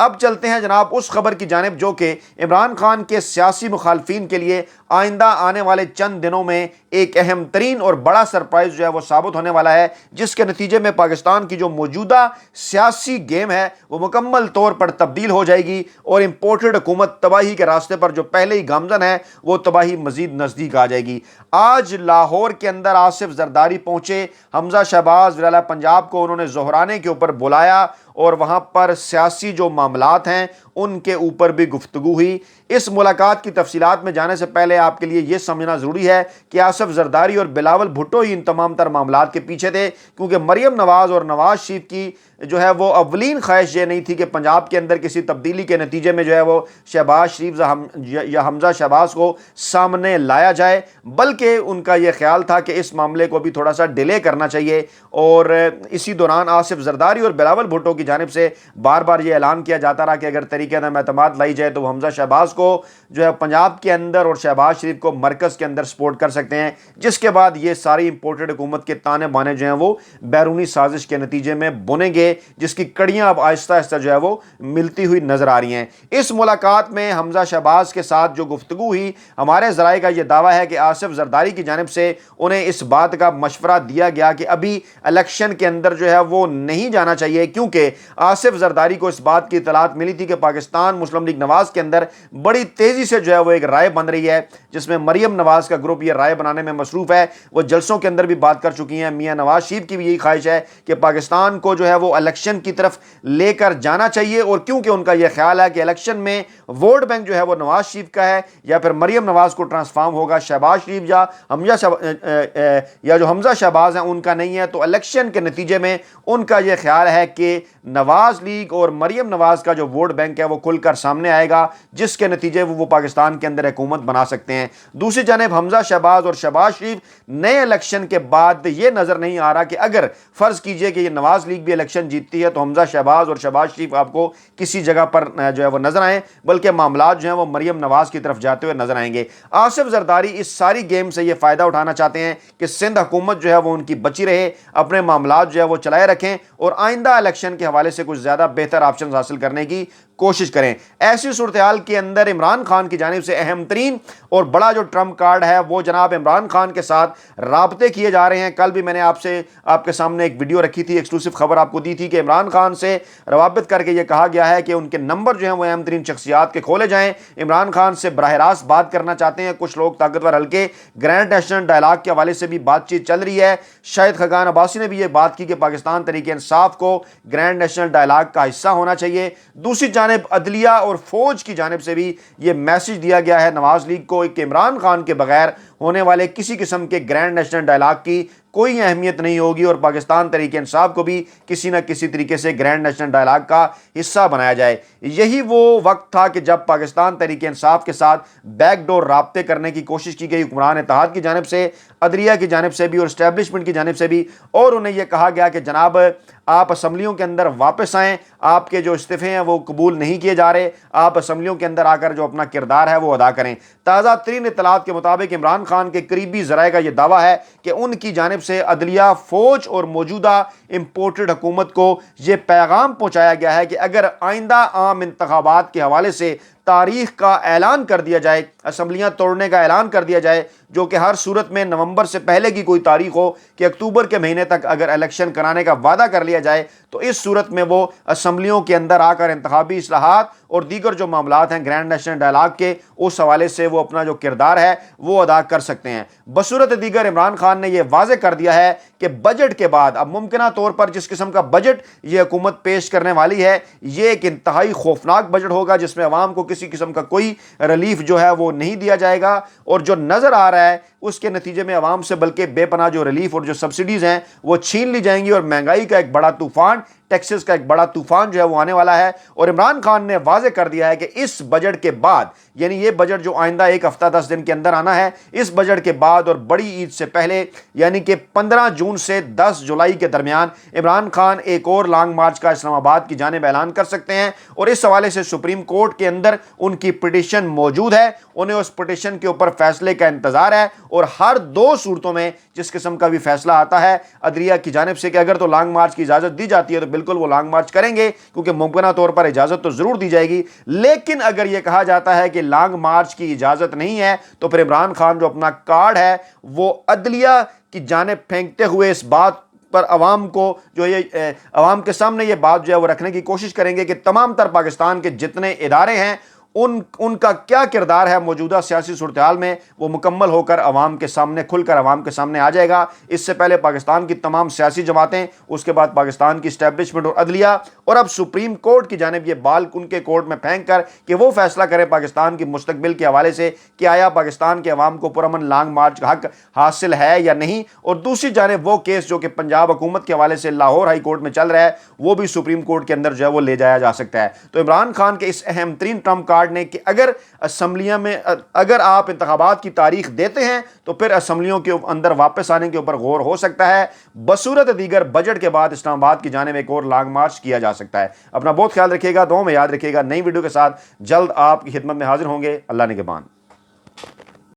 اب چلتے ہیں جناب اس خبر کی جانب جو کہ عمران خان کے سیاسی مخالفین کے لیے آئندہ آنے والے چند دنوں میں ایک اہم ترین اور بڑا سرپرائز جو ہے وہ ثابت ہونے والا ہے، جس کے نتیجے میں پاکستان کی جو موجودہ سیاسی گیم ہے وہ مکمل طور پر تبدیل ہو جائے گی اور امپورٹڈ حکومت تباہی کے راستے پر جو پہلے ہی گامزن ہے وہ تباہی مزید نزدیک آ جائے گی۔ آج لاہور کے اندر آصف زرداری پہنچے، حمزہ شہباز وزیر پنجاب کو انہوں نے ظہرانے کے اوپر بلایا اور وہاں پر سیاسی جو معاملات ہیں ان کے اوپر بھی گفتگو ہوئی۔ اس ملاقات کی تفصیلات میں جانے سے پہلے آپ کے لیے یہ سمجھنا ضروری ہے کہ آصف زرداری اور بلاول بھٹو ہی ان تمام تر معاملات کے پیچھے تھے، کیونکہ مریم نواز اور نواز شریف کی جو ہے وہ اولین خواہش یہ نہیں تھی کہ پنجاب کے اندر کسی تبدیلی کے نتیجے میں جو ہے وہ شہباز شریف یا حمزہ شہباز کو سامنے لایا جائے، بلکہ ان کا یہ خیال تھا کہ اس معاملے کو بھی تھوڑا سا ڈیلے کرنا چاہیے۔ اور اسی دوران آصف زرداری اور بلاول بھٹو کی جانب سے بار بار یہ اعلان کیا جاتا رہا کہ اگر طریقہ عدم اعتماد لائی جائے تو وہ حمزہ شہباز کو جو ہے پنجاب کے اندر اور شہباز شریف کو مرکز کے اندر سپورٹ کر سکتے ہیں، جس کے بعد یہ ساری امپورٹڈ حکومت کے تانے بانے جو ہیں وہ بیرونی سازش کے نتیجے میں بنیں گے، جس کی کڑیاں اب آہستہ آہستہ جو ہے وہ ملتی ہوئی نظر آ رہی ہیں۔ اس ملاقات میں حمزہ شہباز کے ساتھ جو گفتگو ہوئی، ہمارے ذرائع کا یہ دعویٰ ہے کہ آصف زرداری کی جانب سے انہیں اس بات کا مشورہ دیا گیا کہ ابھی الیکشن کے اندر جو ہے وہ نہیں جانا چاہیے، کیونکہ آصف زرداری کو اس بات کی اطلاعات ملی تھی کہ پاکستان مسلم لیگ نواز کے اندر بڑی تیزی سے جو ہے وہ ایک رائے بن رہی ہے، جس میں مریم نواز کا گروپ یہ رائے بنانے میں مصروف ہے۔ وہ جلسوں کے اندر بھی بات کر چکی ہیں۔ میاں نواز شریف کی بھی یہی خواہش ہے کہ پاکستان کو جو ہے وہ الیکشن کی طرف لے کر جانا چاہیے، اور کیونکہ ان کا یہ خیال ہے کہ الیکشن میں ووٹ بینک جو ہے وہ نواز شریف کا ہے یا پھر مریم نواز کو ٹرانسفارم ہوگا، شہباز شریف یا جو حمزہ شہباز ہیں ان کا نہیں ہے، تو الیکشن کے نتیجے میں ان کا یہ خیال ہے کہ نواز لیگ اور مریم نواز کا جو ووٹ بینک ہے وہ کھل کر سامنے آئے گا، جس کے نتیجے وہ پاکستان کے اندر حکومت بنا سکتے ہیں۔ دوسری جانب حمزہ شہباز اور شہباز شریف نئے الیکشن کے بعد یہ نظر نہیں آ رہا کہ اگر فرض کیجئے کہ یہ نواز لیگ بھی الیکشن جیتتی ہے تو حمزہ شہباز اور شہباز شریف آپ کو کسی جگہ پر جو ہے وہ نظر آئیں، بلکہ معاملات جو ہیں وہ مریم نواز کی طرف جاتے ہوئے نظر آئیں گے۔ آصف زرداری اس ساری گیم سے یہ فائدہ اٹھانا چاہتے ہیں کہ سندھ حکومت جو ہے وہ ان کی بچی رہے، اپنے معاملات جو ہے وہ چلائے رکھیں اور آئندہ الیکشن کے حوالے سے کچھ زیادہ بہتر آپشنز حاصل کرنے کی کوشش کریں۔ ایسی صورتحال کے اندر عمران خان کی جانب سے اہم ترین اور بڑا جو ٹرمپ کارڈ ہے وہ جناب عمران خان کے ساتھ رابطے کیے جا رہے ہیں۔ کل بھی میں نے آپ کے سامنے ایک ویڈیو رکھی تھی، ایکسکلوسیو خبر آپ کو دی تھی کہ عمران خان سے روابط کر کے یہ کہا گیا ہے کہ ان کے نمبر جو ہیں وہ اہم ترین شخصیات کے کھولے جائیں۔ عمران خان سے براہ راست بات کرنا چاہتے ہیں۔ کچھ لوگ طاقتور حلقے گرینڈ نیشنل ڈائلاگ کے حوالے سے بھی بات چیت چل رہی ہے۔ شاہد خاقان عباسی نے بھی یہ بات کی کہ پاکستان تحریک انصاف کو گرینڈ نیشنل ڈائلاگ کا حصہ ہونا چاہیے۔ دوسری جانب عدلیہ اور فوج کی جانب سے بھی یہ میسج دیا گیا ہے نواز لیگ کو کہ عمران خان کے بغیر ہونے والے کسی قسم کے گرینڈ نیشنل ڈائلاگ کی کوئی اہمیت نہیں ہوگی، اور پاکستان تحریک انصاف کو بھی کسی نہ کسی طریقے سے گرینڈ نیشنل ڈائلاگ کا حصہ بنایا جائے۔ یہی وہ وقت تھا کہ جب پاکستان تحریک انصاف کے ساتھ بیک ڈور رابطے کرنے کی کوشش کی گئی حکمران اتحاد کی جانب سے، عدلیہ کی جانب سے بھی اور اسٹیبلشمنٹ کی جانب سے بھی، اور انہیں یہ کہا گیا کہ جناب آپ اسمبلیوں کے اندر واپس آئیں، آپ کے جو استعفے ہیں وہ قبول نہیں کیے جا رہے، آپ اسمبلیوں کے اندر آ کر جو اپنا کردار ہے وہ ادا کریں۔ تازہ ترین اطلاعات کے مطابق عمران خان کے قریبی ذرائع کا یہ دعویٰ ہے کہ ان کی جانب سے عدلیہ، فوج اور موجودہ امپورٹڈ حکومت کو یہ پیغام پہنچایا گیا ہے کہ اگر آئندہ عام انتخابات کے حوالے سے تاریخ کا اعلان کر دیا جائے، اسمبلیاں توڑنے کا اعلان کر دیا جائے، جو کہ ہر صورت میں نومبر سے پہلے کی کوئی تاریخ ہو کہ اکتوبر کے مہینے تک اگر الیکشن کرانے کا وعدہ کر لیا جائے، تو اس صورت میں وہ اسمبلیوں کے اندر آ کر انتخابی اصلاحات اور دیگر جو معاملات ہیں گرینڈ نیشنل ڈائلاگ کے، اس حوالے سے وہ اپنا جو کردار ہے وہ ادا کر سکتے ہیں۔ بصورت دیگر عمران خان نے یہ واضح کر دیا ہے کہ بجٹ کے بعد اب ممکنہ طور پر جس قسم کا بجٹ یہ حکومت پیش کرنے والی ہے، یہ ایک انتہائی خوفناک بجٹ ہوگا جس میں عوام کو کسی قسم کا کوئی ریلیف جو ہے وہ نہیں دیا جائے گا، اور جو نظر آ رہا ہے اس کے نتیجے میں عوام سے بلکہ بے پناہ جو ریلیف اور جو سبسڈیز ہیں وہ چھین لی جائیں گی، اور مہنگائی کا ایک بڑا طوفان، ٹیکسز کا ایک بڑا طوفان جو ہے وہ آنے والا ہے۔ اور عمران خان نے واضح کر دیا ہے کہ اس بجٹ کے بعد، یعنی یہ بجٹ جو آئندہ ایک ہفتہ 10 دن کے اندر آنا ہے، اس بجٹ کے بعد اور بڑی عید سے پہلے یعنی کہ 15 جون سے 10 جولائی کے درمیان عمران خان ایک اور لانگ مارچ کا اسلام آباد کی جانب اعلان کر سکتے ہیں، اور اس حوالے سے سپریم کورٹ کے اندر ان کی پٹیشن موجود ہے، انہیں اس پٹیشن کے اوپر فیصلے کا انتظار ہے، اور ہر دو صورتوں میں جس قسم کا بھی فیصلہ آتا ہے عدلیہ کی جانب سے کہ اگر تو لانگ مارچ کی اجازت دی جاتی ہے تو بالکل وہ لانگ مارچ کریں گے، کیونکہ ممکنہ طور پر اجازت تو ضرور دی جائے گی، لیکن اگر یہ کہا جاتا ہے کہ لانگ مارچ کی اجازت نہیں ہے تو پھر عمران خان جو اپنا کارڈ ہے وہ عدلیہ کی جانب پھینکتے ہوئے اس بات پر عوام کو جو یہ عوام کے سامنے یہ بات جو ہے وہ رکھنے کی کوشش کریں گے کہ تمام تر پاکستان کے جتنے ادارے ہیں ان کا کیا کردار ہے موجودہ سیاسی صورتحال میں، وہ مکمل ہو کر عوام کے سامنے کھل کر عوام کے سامنے آ جائے گا۔ اس سے پہلے پاکستان کی تمام سیاسی جماعتیں، اس کے بعد پاکستان کی اسٹیبلشمنٹ اور عدلیہ، اور اب سپریم کورٹ کی جانب یہ بال ان کے کورٹ میں پھینک کر کہ وہ فیصلہ کرے پاکستان کی مستقبل کے حوالے سے کہ آیا پاکستان کے عوام کو پرامن لانگ مارچ کا حق حاصل ہے یا نہیں، اور دوسری جانب وہ کیس جو کہ پنجاب حکومت کے حوالے سے لاہور ہائی کورٹ میں چل رہا ہے وہ بھی سپریم کورٹ کے اندر جو ہے وہ لے جایا جا سکتا ہے۔ تو عمران خان کے اس اہم ترین ٹرمپ کارڈ نے کہ اگر اسمبلیوں میں اگر آپ انتخابات کی تاریخ دیتے ہیں تو پھر اسمبلیوں کے اندر واپس آنے کے اوپر غور ہو سکتا ہے، بصورت دیگر بجٹ کے بعد اسلام آباد کی جانب ایک اور لانگ مارچ کیا جا سکتا ہے۔ اپنا بہت خیال رکھیے گا، دعاؤں میں یاد رکھیے گا۔ نئی ویڈیو کے ساتھ جلد آپ کی خدمت میں حاضر ہوں گے۔ اللہ نگہبان۔